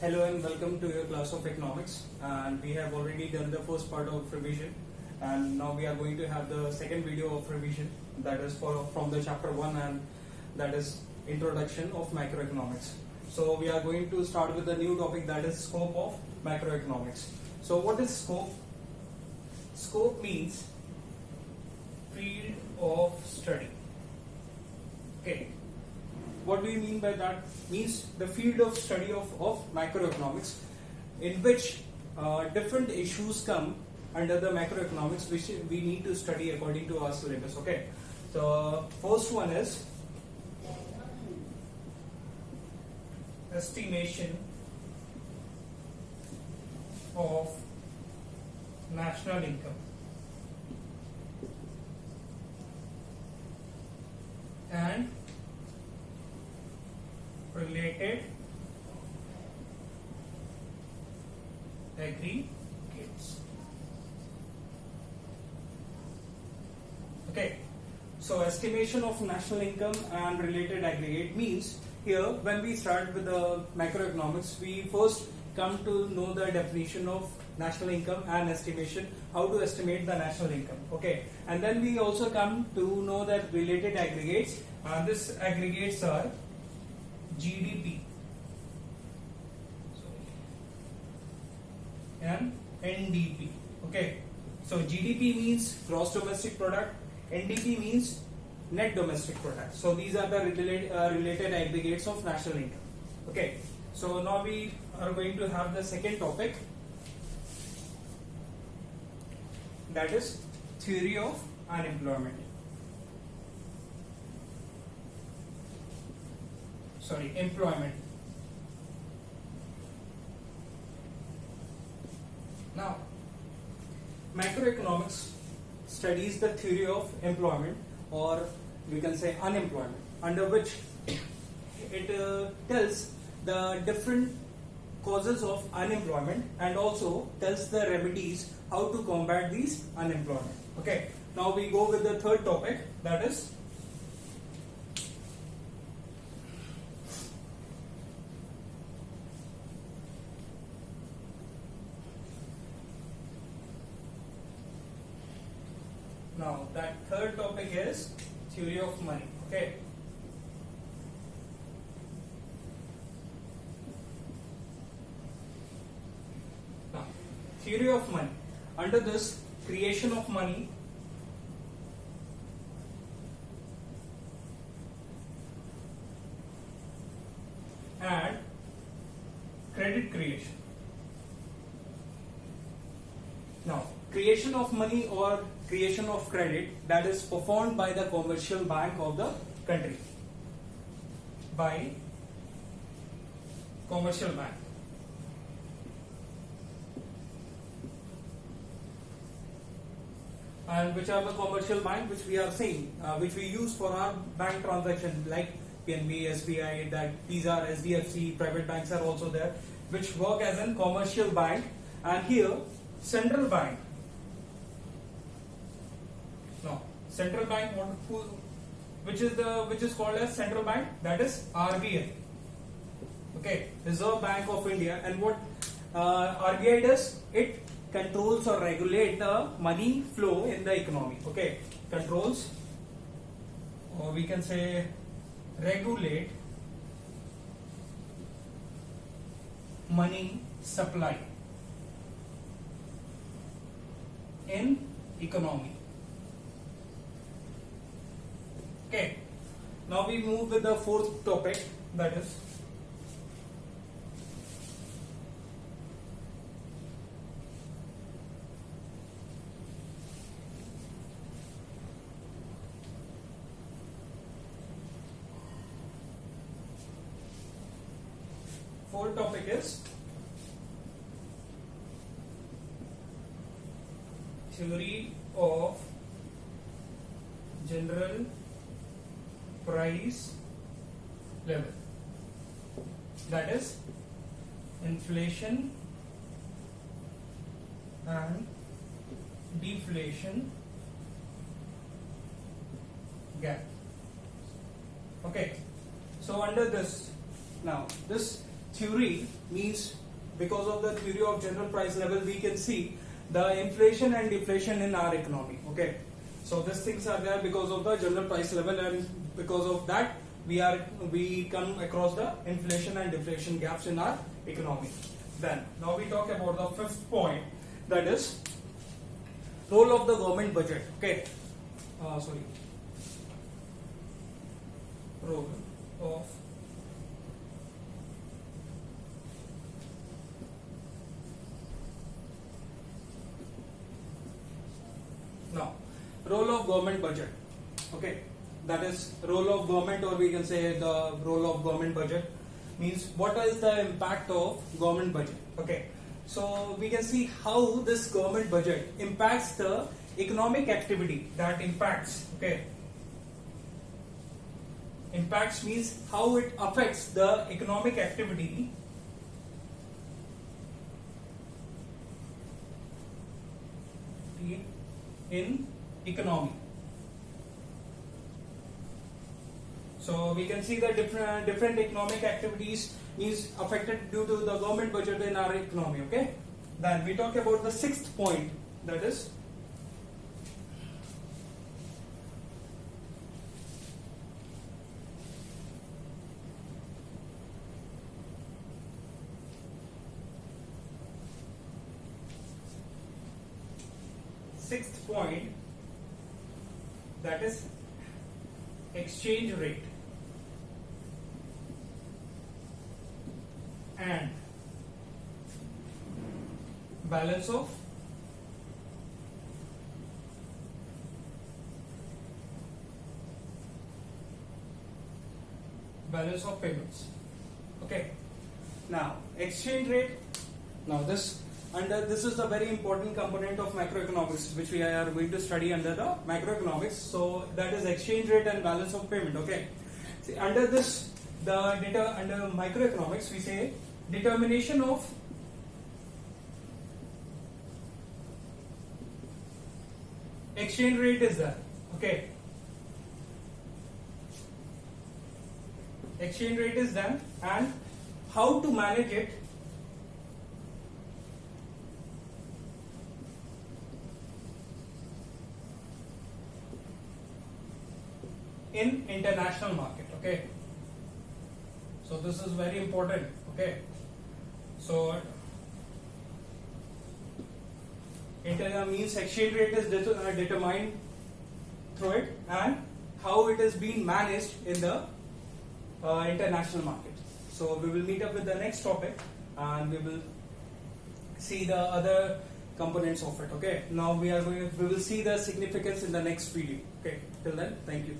Hello and welcome to your class of economics, and we have already done the first part of revision, and now we are going to have the second video of revision, that is from the chapter 1, and that is introduction of macroeconomics. So we are going to start with the new topic, that is scope of macroeconomics. So what is scope? Scope means field of study. Okay. What do you mean by that? Means the field of study of macroeconomics, in which different issues come under the macroeconomics which we need to study according to our syllabus. Okay, so first one is estimation of national income and related aggregates. Okay, so estimation of national income and related aggregate means, here when we start with the macroeconomics, we first come to know the definition of national income and estimation, how to estimate the national income. Okay, and then we also come to know that related aggregates, and these aggregates are GDP and NDP. Okay, so GDP means gross domestic product, NDP means net domestic product. So these are the related aggregates of national income. Okay, so now we are going to have the second topic, that is theory of unemployment. Employment. Now, macroeconomics studies the theory of employment, or we can say unemployment, under which it tells the different causes of unemployment and also tells the remedies how to combat these unemployment. Okay, now we go with the third topic, that is that third topic is theory of money. Okay, now theory of money, under this creation of money and credit creation. Now, creation of money or creation of credit, that is performed by the commercial bank of the country, by commercial bank. And which are the commercial bank which we are saying, which we use for our bank transactions, like PNB, SBI, that these are SDFC, private banks are also there, which work as a commercial bank. And here central bank, central bank, which is called as central bank, that is RBI. Okay, Reserve Bank of India. And what RBI does, it controls or regulate the money flow in the economy. Okay, controls, or we can say regulate money supply in economy. Okay, now we move with the fourth topic, that is theory of general price level, that is inflation and deflation gap. Okay, so under this, now this theory means because of the theory of general price level, we can see the inflation and deflation in our economy. Okay, so these things are there because of the general price level, and because of that we come across the inflation and deflation gaps in our economy. Then now we talk about the fifth point, that is role of the government budget. Okay, role of now role of government budget. Okay, that is role of government, or we can say the role of government budget means what is the impact of government budget. Okay, so we can see how this government budget impacts the economic activity that impacts. Okay, impacts means how it affects the economic activity in economy. So we can see that different economic activities is affected due to the government budget in our economy. Okay, then we talk about the sixth point, that is that is exchange rate and balance of payments. Okay, now exchange rate, now this is a very important component of macroeconomics, which we are going to study under the macroeconomics. So that is exchange rate and balance of payment. Okay, see, under this, under microeconomics, we say determination of exchange rate is there. Okay, exchange rate is done, and how to manage it in international market. Okay, so this is very important. Okay, so means exchange rate is determined through it, and how it is being managed in the international market. So we will meet up with the next topic, and we will see the other components of it. Okay, now we will see the significance in the next video. Okay, till then, thank you.